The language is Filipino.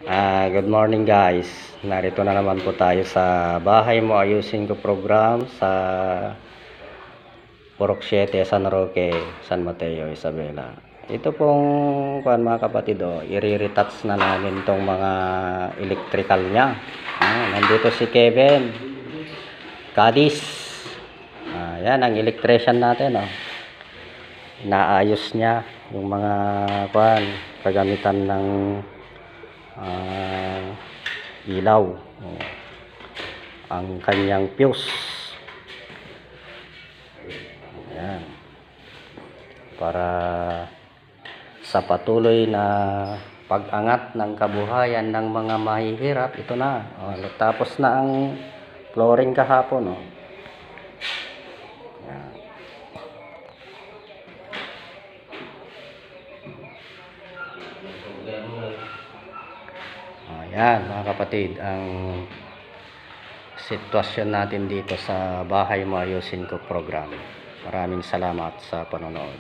Good morning guys. Narito na naman po tayo sa bahay mo ayusin ko program sa Purok 7, San Roque, San Mateo, Isabela. Ito pong mga kapatid, i-retouch na namin tong mga electrical niya. Nandito si Kevin Cadiz. Yan ang electrician natin. Inaayos niya yung mga kagamitan ng ilaw, ang kanyang fuse. Ayan. Para sa patuloy na pag-angat ng kabuhayan ng mga mahihirap, ito na. Tapos na ang flooring kahapon. Ayan mga kapatid, ang sitwasyon natin dito sa bahay mo ayusin ko program. Maraming salamat sa panonood.